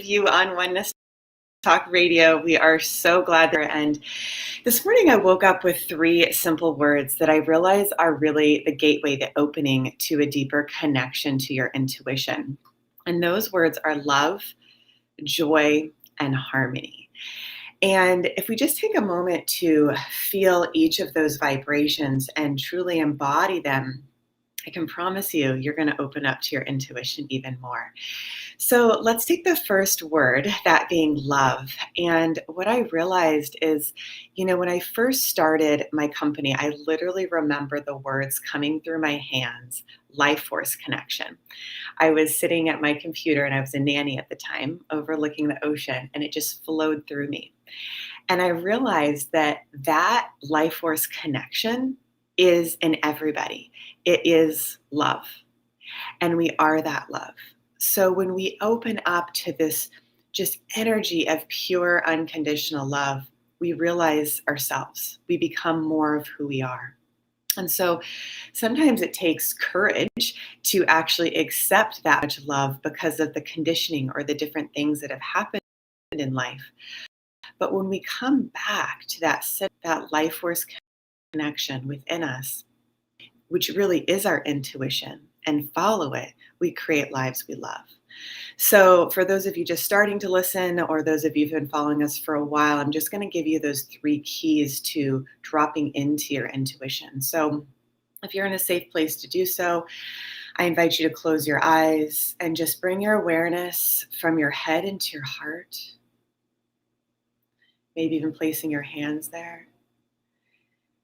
You on Oneness Talk Radio. We are so glad there. And this morning I woke up with three simple words that I realize are really the gateway, the opening to a deeper connection to your intuition. And those words are love, joy, and harmony. And if we just take a moment to feel each of those vibrations and truly embody them, I can promise you're going to open up to your intuition even more. So let's take the first word, that being love. And what I realized is, when I first started my company, I literally remember the words coming through my hands, life force connection. I was sitting at my computer and I was a nanny at the time overlooking the ocean, and it just flowed through me. And I realized that life force connection is in everybody. It is love. And we are that love. So when we open up to this just energy of pure unconditional love, we realize ourselves. We become more of who we are. And so sometimes it takes courage to actually accept that much love because of the conditioning or the different things that have happened in life. But when we come back to that life force connection within us, which really is our intuition, and follow it, we create lives we love. So for those of you just starting to listen, or those of you who've been following us for a while, I'm just going to give you those three keys to dropping into your intuition. So if you're in a safe place to do so, I invite you to close your eyes and just bring your awareness from your head into your heart, maybe even placing your hands there,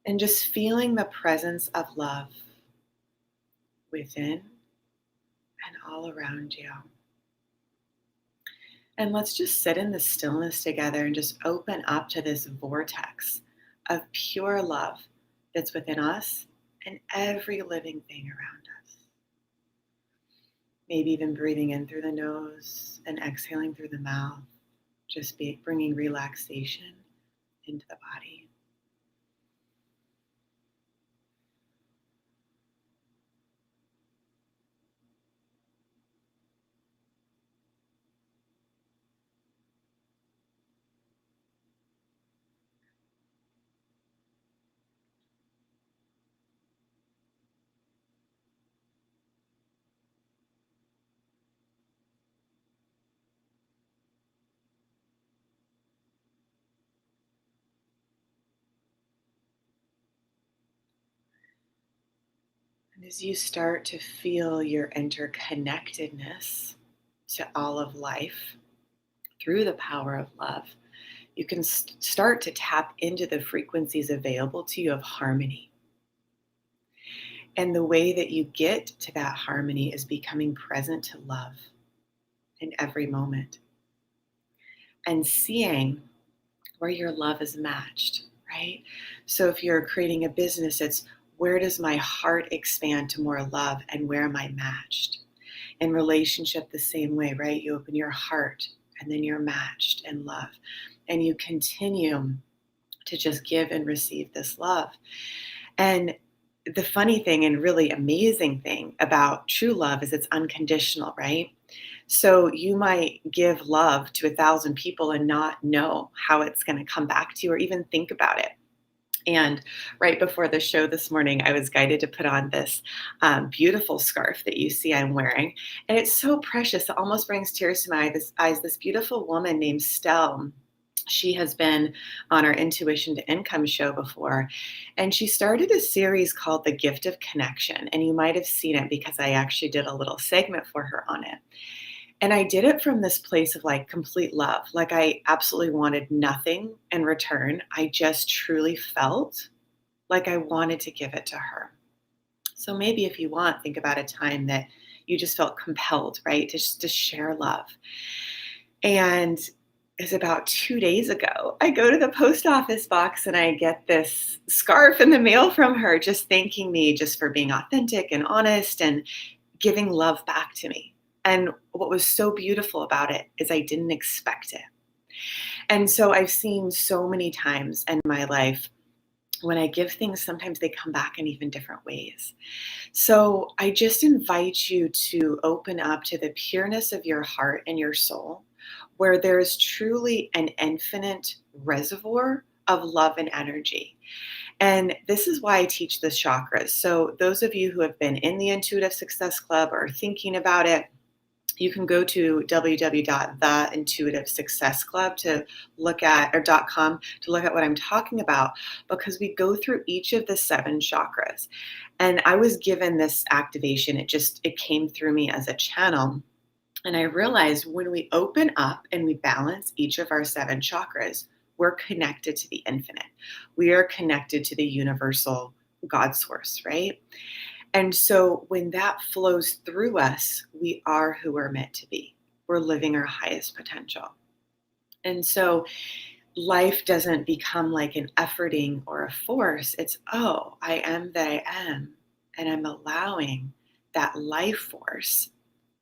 and just feeling the presence of love within and all around you. And let's just sit in the stillness together and just open up to this vortex of pure love that's within us and every living thing around us. Maybe even breathing in through the nose and exhaling through the mouth, just bringing relaxation into the body. And as you start to feel your interconnectedness to all of life through the power of love, you can start to tap into the frequencies available to you of harmony. And the way that you get to that harmony is becoming present to love in every moment and seeing where your love is matched, right? So if you're creating a business, it's where does my heart expand to more love and where am I matched? In relationship, the same way, right? You open your heart and then you're matched in love. And you continue to just give and receive this love. And the funny thing and really amazing thing about true love is it's unconditional, right? So you might give love to 1,000 people and not know how it's going to come back to you or even think about it. And right before the show this morning, I was guided to put on this beautiful scarf that you see I'm wearing. And it's so precious. It almost brings tears to my eyes. This beautiful woman named Stell. She has been on our Intuition to Income show before, and she started a series called The Gift of Connection. And you might have seen it because I actually did a little segment for her on it. And I did it from this place of like complete love. Like I absolutely wanted nothing in return. I just truly felt like I wanted to give it to her. So maybe if you want, think about a time that you just felt compelled, right, to share love. And it's about 2 days ago, I go to the post office box and I get this scarf in the mail from her, just thanking me just for being authentic and honest and giving love back to me. And what was so beautiful about it is I didn't expect it. And so I've seen so many times in my life when I give things, sometimes they come back in even different ways. So I just invite you to open up to the pureness of your heart and your soul, where there is truly an infinite reservoir of love and energy. And this is why I teach the chakras. So, those of you who have been in the Intuitive Success Club or thinking about it, you can go to www.theintuitivesuccessclub to look at, or .com to look at what I'm talking about, because we go through each of the 7 chakras. And I was given this activation. It came through me as a channel. And I realized when we open up and we balance each of our 7 chakras, we're connected to the infinite. We are connected to the universal God source, right? And so when that flows through us, we are who we're meant to be. We're living our highest potential. And so life doesn't become like an efforting or a force. It's, oh, I am that I am. And I'm allowing that life force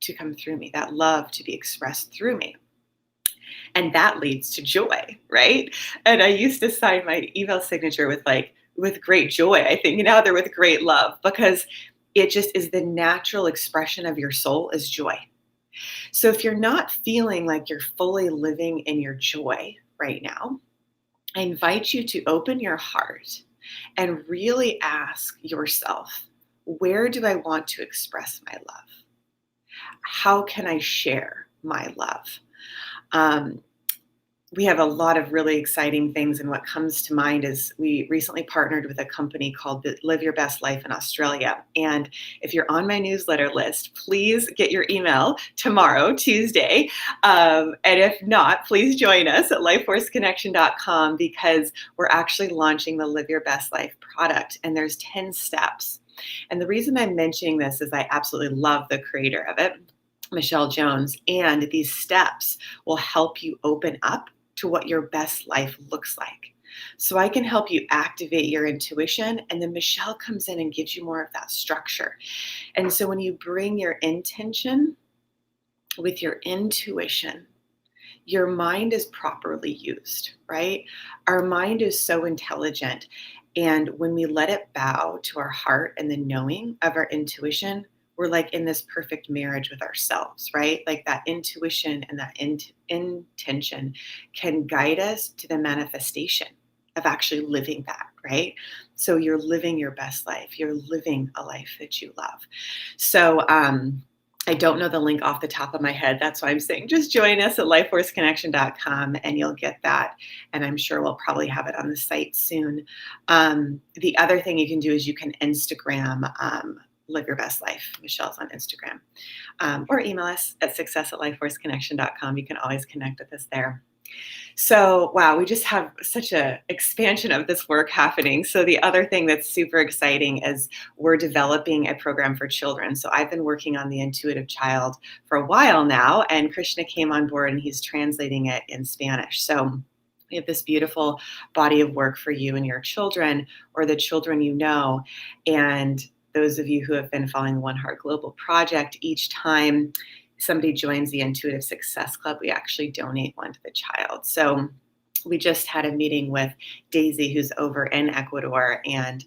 to come through me, that love to be expressed through me. And that leads to joy, right? And I used to sign my email signature with great joy. I think now they're with great love, because it just is the natural expression of your soul is joy. So if you're not feeling like you're fully living in your joy right now, I invite you to open your heart and really ask yourself, where do I want to express my love? How can I share my love? We have a lot of really exciting things, and what comes to mind is we recently partnered with a company called Live Your Best Life in Australia. And if you're on my newsletter list, please get your email tomorrow, Tuesday. And if not, please join us at lifeforceconnection.com, because we're actually launching the Live Your Best Life product, and there's 10 steps. And the reason I'm mentioning this is I absolutely love the creator of it, Michelle Jones, and these steps will help you open up to what your best life looks like. So I can help you activate your intuition, and then Michelle comes in and gives you more of that structure. And so when you bring your intention with your intuition, your mind is properly used, right? Our mind is so intelligent. And when we let it bow to our heart and the knowing of our intuition, we're like in this perfect marriage with ourselves, right? Like that intuition and that intention can guide us to the manifestation of actually living that, right? So you're living your best life. You're living a life that you love. So, I don't know the link off the top of my head. That's why I'm saying just join us at lifeforceconnection.com and you'll get that. And I'm sure we'll probably have it on the site soon. The other thing you can do is you can Instagram Live Your Best Life. Michelle's on Instagram. Or email us at success@lifeforceconnection.com. You can always connect with us there. So, wow, we just have such an expansion of this work happening. So the other thing that's super exciting is we're developing a program for children. So I've been working on the Intuitive Child for a while now, and Krishna came on board and he's translating it in Spanish. So we have this beautiful body of work for you and your children, or the children you know. And those of you who have been following the One Heart Global Project, each time somebody joins the Intuitive Success Club, we actually donate one to the child. So we just had a meeting with Daisy, who's over in Ecuador, and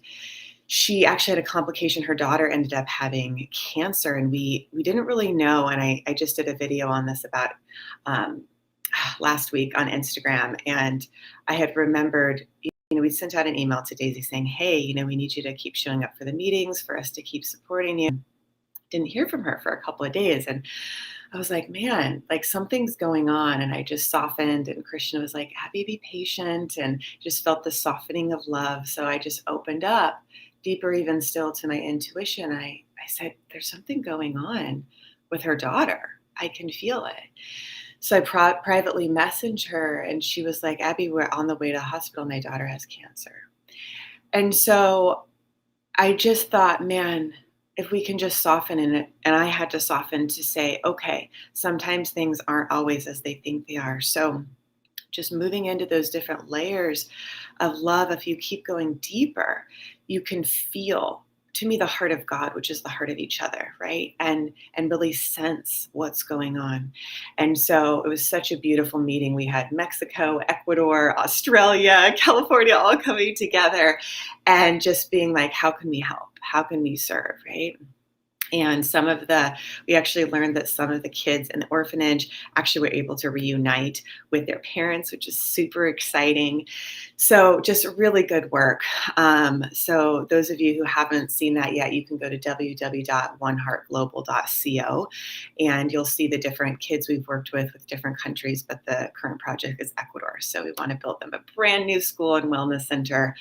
she actually had a complication. Her daughter ended up having cancer, and we didn't really know. And I just did a video on this about last week on Instagram, and I had remembered, we sent out an email to Daisy saying, hey, we need you to keep showing up for the meetings, for us to keep supporting you. Didn't hear from her for a couple of days. And I was like, man, like something's going on. And I just softened, and Krishna was like, Abby, be patient, and just felt the softening of love. So I just opened up deeper, even still, to my intuition. I said, there's something going on with her daughter. I can feel it. So I privately messaged her, and she was like, Abby, we're on the way to the hospital. My daughter has cancer. And so I just thought, man, if we can just soften in it. And I had to soften to say, okay, sometimes things aren't always as they think they are. So just moving into those different layers of love, if you keep going deeper, you can feel, to me, the heart of God, which is the heart of each other, right? And really sense what's going on. And so it was such a beautiful meeting. We had Mexico, Ecuador, Australia, California, all coming together and just being like, how can we help? How can we serve, right? And we actually learned that some of the kids in the orphanage actually were able to reunite with their parents, which is super exciting. So just really good work. So those of you who haven't seen that yet, you can go to www.oneheartglobal.co and you'll see the different kids we've worked with different countries, but the current project is Ecuador. So we want to build them a brand new school and wellness center.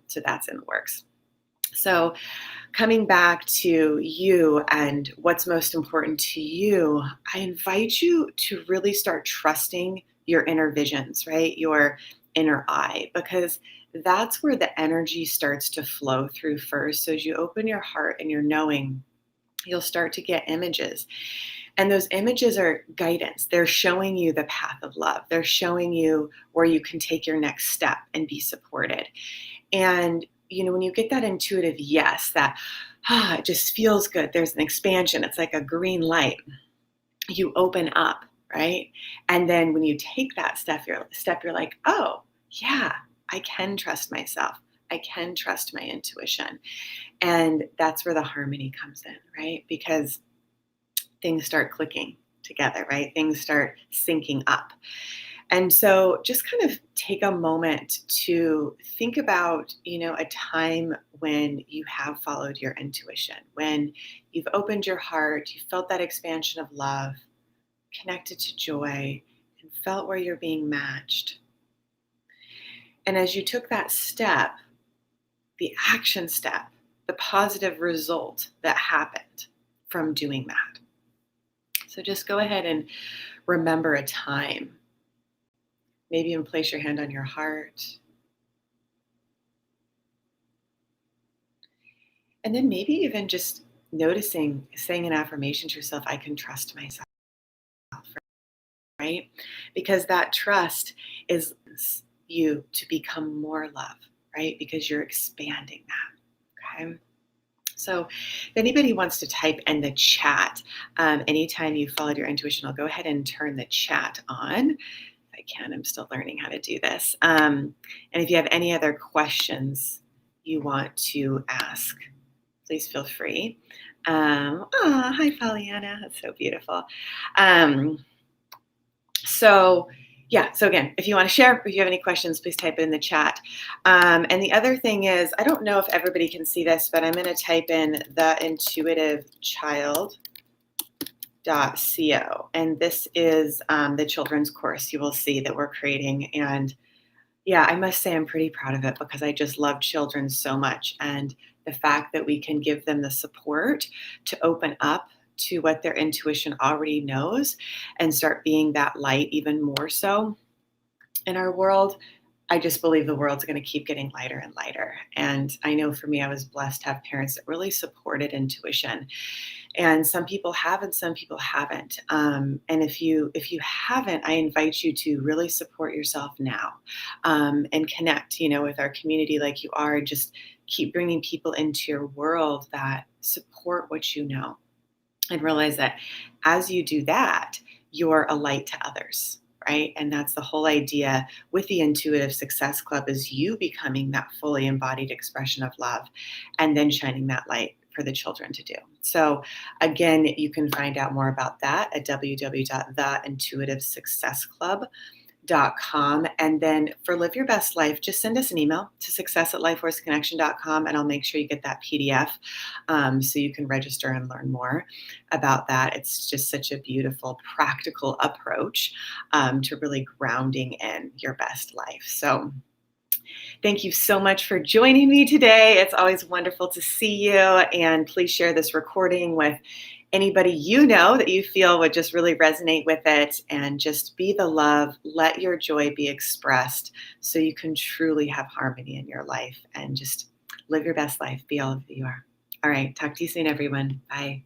So that's in the works. So coming back to you and what's most important to you, I invite you to really start trusting your inner visions, right? Your inner eye, because that's where the energy starts to flow through first. So as you open your heart and your knowing, you'll start to get images. And those images are guidance. They're showing you the path of love. They're showing you where you can take your next step and be supported. And when you get that intuitive yes, that it just feels good, there's an expansion, it's like a green light, you open up, right? And then when you take that step, you're like, oh, yeah, I can trust myself. I can trust my intuition. And that's where the harmony comes in, right? Because things start clicking together, right? Things start syncing up. And so just kind of take a moment to think about, a time when you have followed your intuition, when you've opened your heart, you felt that expansion of love, connected to joy, and felt where you're being matched. And as you took that step, the action step, the positive result that happened from doing that. So just go ahead and remember a time. Maybe even place your hand on your heart. And then maybe even just noticing, saying an affirmation to yourself, I can trust myself, right? Because that trust is you to become more love, right? Because you're expanding that, okay? So if anybody wants to type in the chat, anytime you followed your intuition, I'll go ahead and turn the chat on. I can. I'm still learning how to do this. And if you have any other questions you want to ask, please feel free. Hi, Pollyanna. That's so beautiful. So again, if you want to share, if you have any questions, please type it in the chat. And the other thing is, I don't know if everybody can see this, but I'm going to type in theintuitivechild.co. And this is the children's course you will see that we're creating. And yeah, I must say I'm pretty proud of it because I just love children so much. And the fact that we can give them the support to open up to what their intuition already knows and start being that light even more so in our world. I just believe the world's going to keep getting lighter and lighter. And I know for me, I was blessed to have parents that really supported intuition. And some people have and some people haven't. And if you haven't, I invite you to really support yourself now and connect, with our community like you are. Just keep bringing people into your world that support what you know. And realize that as you do that, you're a light to others, right? And that's the whole idea with the Intuitive Success Club is you becoming that fully embodied expression of love and then shining that light for the children to do. So again, you can find out more about that at www.theintuitivesuccessclub.com. And then for Live Your Best Life, just send us an email to success@lifeforceconnection.com and I'll make sure you get that PDF so you can register and learn more about that. It's just such a beautiful, practical approach to really grounding in your best life. So thank you so much for joining me today. It's always wonderful to see you. And please share this recording with anybody you know that you feel would just really resonate with it. And just be the love. Let your joy be expressed so you can truly have harmony in your life and just live your best life. Be all of who you are. All right. Talk to you soon, everyone. Bye.